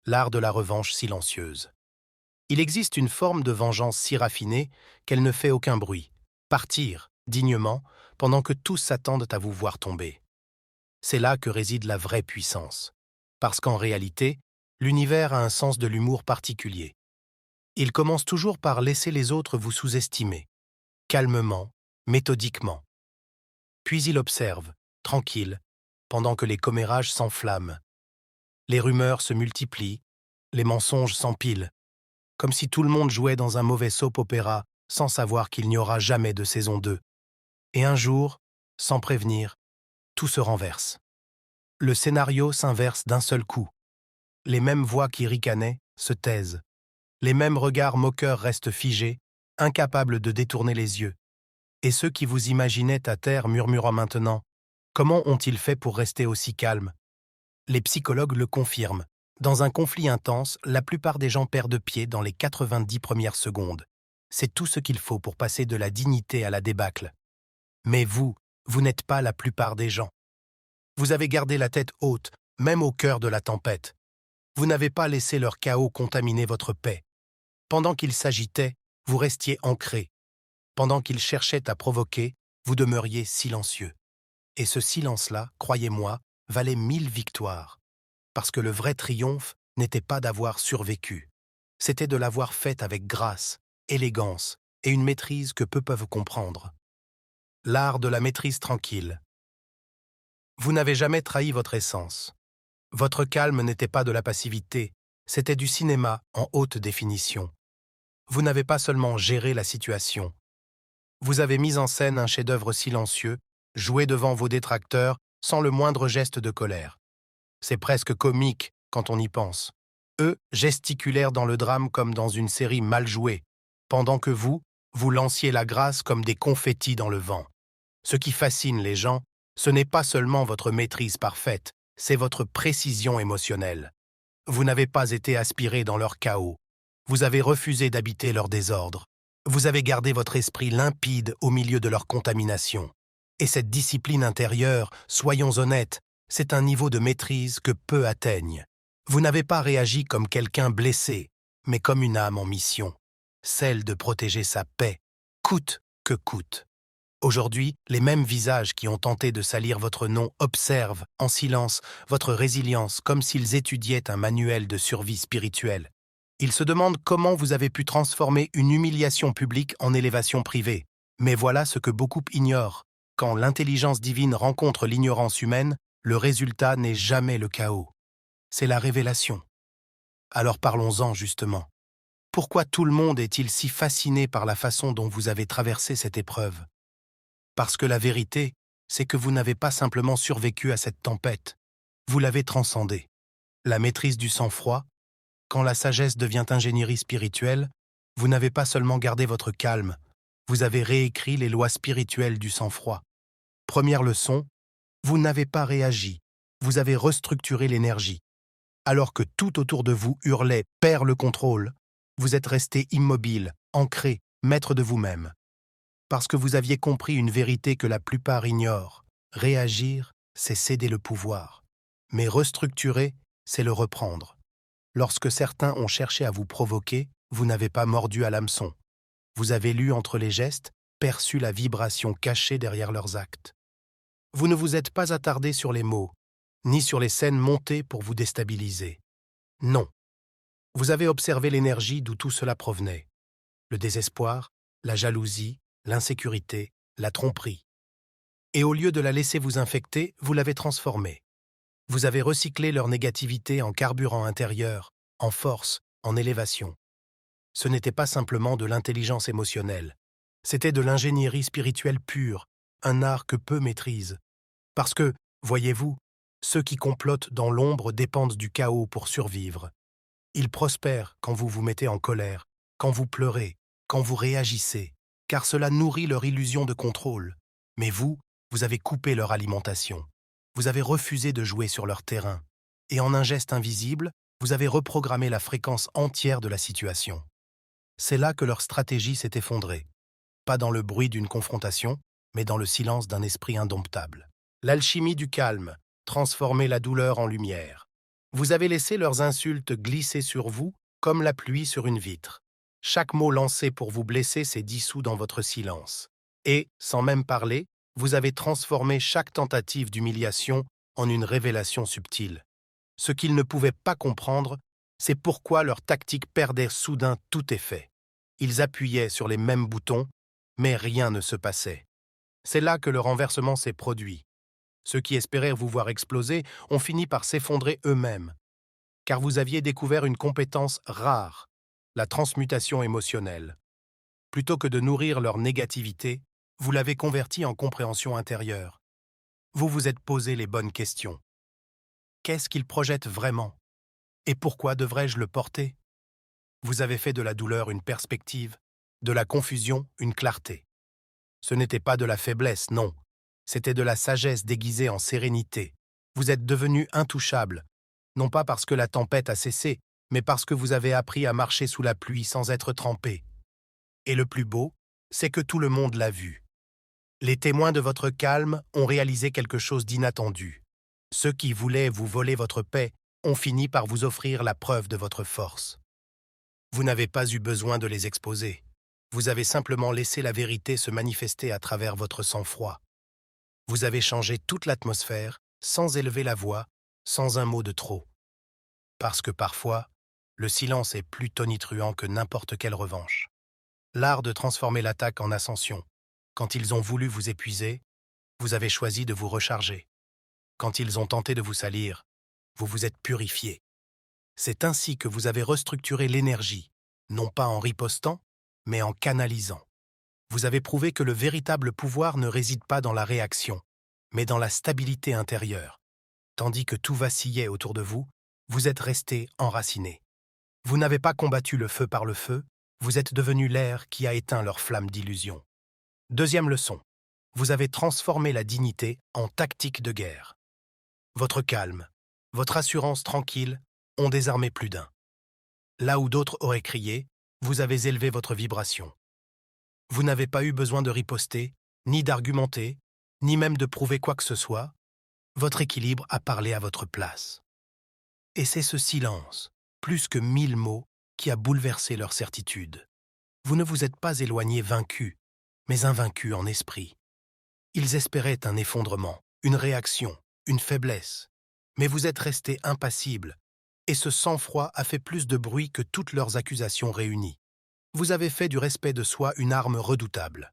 l'art de la revanche silencieuse. Il existe une forme de vengeance si raffinée qu'elle ne fait aucun bruit. Partir, dignement, pendant que tous s'attendent à vous voir tomber. C'est là que réside la vraie puissance. Parce qu'en réalité, l'univers a un sens de l'humour particulier. Il commence toujours par laisser les autres vous sous-estimer, calmement, méthodiquement. Puis il observe, tranquille, pendant que les commérages s'enflamment. Les rumeurs se multiplient, les mensonges s'empilent, comme si tout le monde jouait dans un mauvais soap-opéra sans savoir qu'il n'y aura jamais de saison 2. Et un jour, sans prévenir, tout se renverse. Le scénario s'inverse d'un seul coup. Les mêmes voix qui ricanaient se taisent. Les mêmes regards moqueurs restent figés, incapables de détourner les yeux. Et ceux qui vous imaginaient à terre murmurant maintenant « Comment ont-ils fait pour rester aussi calmes ?» Les psychologues le confirment. Dans un conflit intense, la plupart des gens perdent pied dans les 90 premières secondes. C'est tout ce qu'il faut pour passer de la dignité à la débâcle. Mais vous n'êtes pas la plupart des gens. Vous avez gardé la tête haute, même au cœur de la tempête. Vous n'avez pas laissé leur chaos contaminer votre paix. Pendant qu'ils s'agitaient, vous restiez ancrés. Pendant qu'ils cherchaient à provoquer, vous demeuriez silencieux. Et ce silence-là, croyez-moi, valait 1000 victoires. Parce que le vrai triomphe n'était pas d'avoir survécu. C'était de l'avoir fait avec grâce, élégance et une maîtrise que peu peuvent comprendre. L'art de la maîtrise tranquille. Vous n'avez jamais trahi votre essence. Votre calme n'était pas de la passivité, c'était du cinéma en haute définition. Vous n'avez pas seulement géré la situation. Vous avez mis en scène un chef-d'œuvre silencieux, joué devant vos détracteurs sans le moindre geste de colère. C'est presque comique quand on y pense. Eux gesticulèrent dans le drame comme dans une série mal jouée, pendant que vous lanciez la grâce comme des confettis dans le vent. Ce qui fascine les gens, ce n'est pas seulement votre maîtrise parfaite, c'est votre précision émotionnelle. Vous n'avez pas été aspiré dans leur chaos. Vous avez refusé d'habiter leur désordre. Vous avez gardé votre esprit limpide au milieu de leur contamination. Et cette discipline intérieure, soyons honnêtes, c'est un niveau de maîtrise que peu atteignent. Vous n'avez pas réagi comme quelqu'un blessé, mais comme une âme en mission, celle de protéger sa paix, coûte que coûte. Aujourd'hui, les mêmes visages qui ont tenté de salir votre nom observent, en silence, votre résilience comme s'ils étudiaient un manuel de survie spirituelle. Ils se demandent comment vous avez pu transformer une humiliation publique en élévation privée. Mais voilà ce que beaucoup ignorent. Quand l'intelligence divine rencontre l'ignorance humaine, le résultat n'est jamais le chaos. C'est la révélation. Alors parlons-en justement. Pourquoi tout le monde est-il si fasciné par la façon dont vous avez traversé cette épreuve ? Parce que la vérité, c'est que vous n'avez pas simplement survécu à cette tempête, vous l'avez transcendée. La maîtrise du sang-froid, quand la sagesse devient ingénierie spirituelle, vous n'avez pas seulement gardé votre calme, vous avez réécrit les lois spirituelles du sang-froid. Première leçon, vous n'avez pas réagi, vous avez restructuré l'énergie. Alors que tout autour de vous hurlait « Perds le contrôle », vous êtes resté immobile, ancré, maître de vous-même. Parce que vous aviez compris une vérité que la plupart ignorent. Réagir, c'est céder le pouvoir. Mais restructurer, c'est le reprendre. Lorsque certains ont cherché à vous provoquer, vous n'avez pas mordu à l'hameçon. Vous avez lu entre les gestes, perçu la vibration cachée derrière leurs actes. Vous ne vous êtes pas attardé sur les mots, ni sur les scènes montées pour vous déstabiliser. Non. Vous avez observé l'énergie d'où tout cela provenait. Le désespoir, la jalousie, l'insécurité, la tromperie. Et au lieu de la laisser vous infecter, vous l'avez transformée. Vous avez recyclé leur négativité en carburant intérieur, en force, en élévation. Ce n'était pas simplement de l'intelligence émotionnelle. C'était de l'ingénierie spirituelle pure, un art que peu maîtrisent. Parce que, voyez-vous, ceux qui complotent dans l'ombre dépendent du chaos pour survivre. Ils prospèrent quand vous vous mettez en colère, quand vous pleurez, quand vous réagissez, car cela nourrit leur illusion de contrôle. Mais vous avez coupé leur alimentation. Vous avez refusé de jouer sur leur terrain. Et en un geste invisible, vous avez reprogrammé la fréquence entière de la situation. C'est là que leur stratégie s'est effondrée. Pas dans le bruit d'une confrontation, mais dans le silence d'un esprit indomptable. L'alchimie du calme, transformer la douleur en lumière. Vous avez laissé leurs insultes glisser sur vous comme la pluie sur une vitre. Chaque mot lancé pour vous blesser s'est dissous dans votre silence. Et, sans même parler, vous avez transformé chaque tentative d'humiliation en une révélation subtile. Ce qu'ils ne pouvaient pas comprendre, c'est pourquoi leur tactique perdait soudain tout effet. Ils appuyaient sur les mêmes boutons, mais rien ne se passait. C'est là que le renversement s'est produit. Ceux qui espéraient vous voir exploser ont fini par s'effondrer eux-mêmes, car vous aviez découvert une compétence rare, la transmutation émotionnelle. Plutôt que de nourrir leur négativité, vous l'avez convertie en compréhension intérieure. Vous vous êtes posé les bonnes questions. Qu'est-ce qu'ils projettent vraiment? Et pourquoi devrais-je le porter? Vous avez fait de la douleur une perspective, de la confusion une clarté. Ce n'était pas de la faiblesse, non. C'était de la sagesse déguisée en sérénité. Vous êtes devenu intouchable, non pas parce que la tempête a cessé, mais parce que vous avez appris à marcher sous la pluie sans être trempé. Et le plus beau, c'est que tout le monde l'a vu. Les témoins de votre calme ont réalisé quelque chose d'inattendu. Ceux qui voulaient vous voler votre paix ont fini par vous offrir la preuve de votre force. Vous n'avez pas eu besoin de les exposer. Vous avez simplement laissé la vérité se manifester à travers votre sang-froid. Vous avez changé toute l'atmosphère, sans élever la voix, sans un mot de trop. Parce que parfois, le silence est plus tonitruant que n'importe quelle revanche. L'art de transformer l'attaque en ascension. Quand ils ont voulu vous épuiser, vous avez choisi de vous recharger. Quand ils ont tenté de vous salir, vous vous êtes purifié. C'est ainsi que vous avez restructuré l'énergie, non pas en ripostant, mais en canalisant. Vous avez prouvé que le véritable pouvoir ne réside pas dans la réaction, mais dans la stabilité intérieure. Tandis que tout vacillait autour de vous, vous êtes resté enraciné. Vous n'avez pas combattu le feu par le feu, vous êtes devenu l'air qui a éteint leur flamme d'illusion. Deuxième leçon. Vous avez transformé la dignité en tactique de guerre. Votre calme, votre assurance tranquille ont désarmé plus d'un. Là où d'autres auraient crié, vous avez élevé votre vibration. Vous n'avez pas eu besoin de riposter, ni d'argumenter, ni même de prouver quoi que ce soit. Votre équilibre a parlé à votre place. Et c'est ce silence, plus que 1000 mots, qui a bouleversé leur certitude. Vous ne vous êtes pas éloigné vaincu, mais invaincu en esprit. Ils espéraient un effondrement, une réaction, une faiblesse. Mais vous êtes resté impassible, et ce sang-froid a fait plus de bruit que toutes leurs accusations réunies. Vous avez fait du respect de soi une arme redoutable.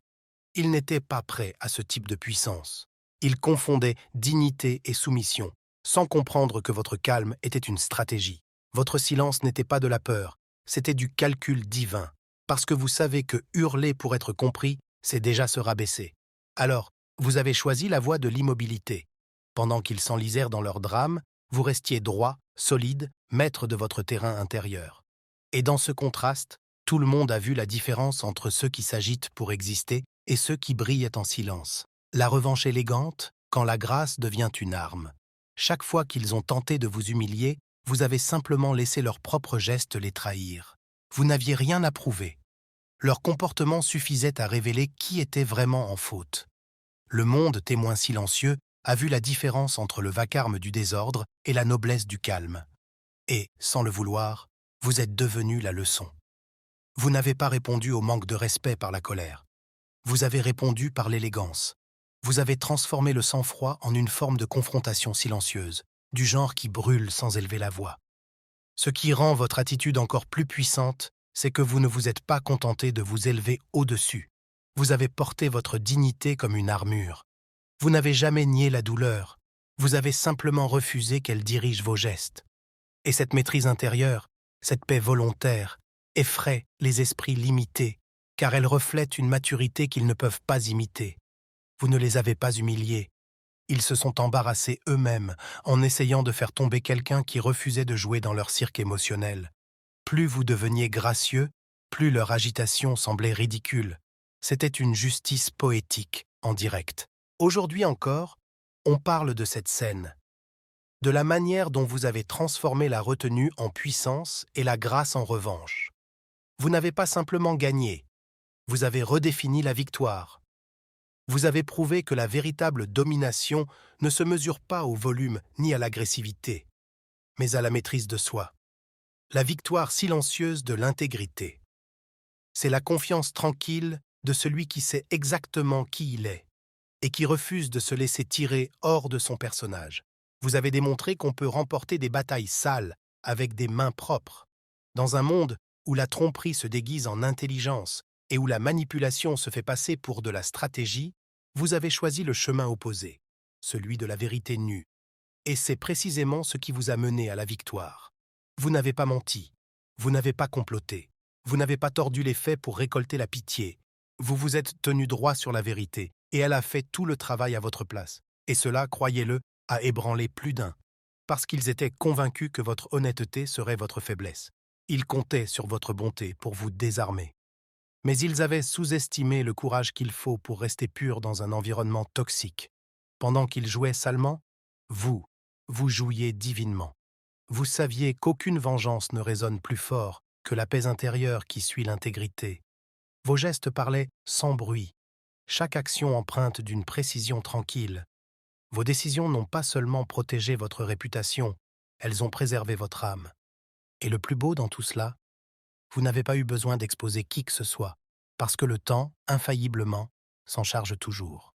Ils n'étaient pas prêts à ce type de puissance. Ils confondaient dignité et soumission, sans comprendre que votre calme était une stratégie. Votre silence n'était pas de la peur, c'était du calcul divin, parce que vous savez que hurler pour être compris, c'est déjà se rabaisser. Alors, vous avez choisi la voie de l'immobilité. Pendant qu'ils s'enlisèrent dans leur drame, vous restiez droit, solide, maître de votre terrain intérieur. Et dans ce contraste, tout le monde a vu la différence entre ceux qui s'agitent pour exister et ceux qui brillent en silence. La revanche élégante, quand la grâce devient une arme. Chaque fois qu'ils ont tenté de vous humilier, vous avez simplement laissé leurs propres gestes les trahir. Vous n'aviez rien à prouver. Leur comportement suffisait à révéler qui était vraiment en faute. Le monde, témoin silencieux, a vu la différence entre le vacarme du désordre et la noblesse du calme. Et, sans le vouloir, vous êtes devenu la leçon. Vous n'avez pas répondu au manque de respect par la colère. Vous avez répondu par l'élégance. Vous avez transformé le sang-froid en une forme de confrontation silencieuse, du genre qui brûle sans élever la voix. Ce qui rend votre attitude encore plus puissante, c'est que vous ne vous êtes pas contenté de vous élever au-dessus. Vous avez porté votre dignité comme une armure. Vous n'avez jamais nié la douleur. Vous avez simplement refusé qu'elle dirige vos gestes. Et cette maîtrise intérieure, cette paix volontaire, effraie les esprits limités, car elle reflète une maturité qu'ils ne peuvent pas imiter. Vous ne les avez pas humiliés. Ils se sont embarrassés eux-mêmes en essayant de faire tomber quelqu'un qui refusait de jouer dans leur cirque émotionnel. Plus vous deveniez gracieux, plus leur agitation semblait ridicule. C'était une justice poétique, en direct. Aujourd'hui encore, on parle de cette scène, de la manière dont vous avez transformé la retenue en puissance et la grâce en revanche. Vous n'avez pas simplement gagné, vous avez redéfini la victoire. Vous avez prouvé que la véritable domination ne se mesure pas au volume ni à l'agressivité, mais à la maîtrise de soi. La victoire silencieuse de l'intégrité. C'est la confiance tranquille de celui qui sait exactement qui il est et qui refuse de se laisser tirer hors de son personnage. Vous avez démontré qu'on peut remporter des batailles sales avec des mains propres. Dans un monde où la tromperie se déguise en intelligence et où la manipulation se fait passer pour de la stratégie, vous avez choisi le chemin opposé, celui de la vérité nue. Et c'est précisément ce qui vous a mené à la victoire. Vous n'avez pas menti, vous n'avez pas comploté, vous n'avez pas tordu les faits pour récolter la pitié. Vous vous êtes tenu droit sur la vérité, et elle a fait tout le travail à votre place. Et cela, croyez-le, a ébranlé plus d'un, parce qu'ils étaient convaincus que votre honnêteté serait votre faiblesse. Ils comptaient sur votre bonté pour vous désarmer. Mais ils avaient sous-estimé le courage qu'il faut pour rester pur dans un environnement toxique. Pendant qu'ils jouaient salement, vous jouiez divinement. Vous saviez qu'aucune vengeance ne résonne plus fort que la paix intérieure qui suit l'intégrité. Vos gestes parlaient sans bruit, chaque action empreinte d'une précision tranquille. Vos décisions n'ont pas seulement protégé votre réputation, elles ont préservé votre âme. Et le plus beau dans tout cela, vous n'avez pas eu besoin d'exposer qui que ce soit, parce que le temps, infailliblement, s'en charge toujours.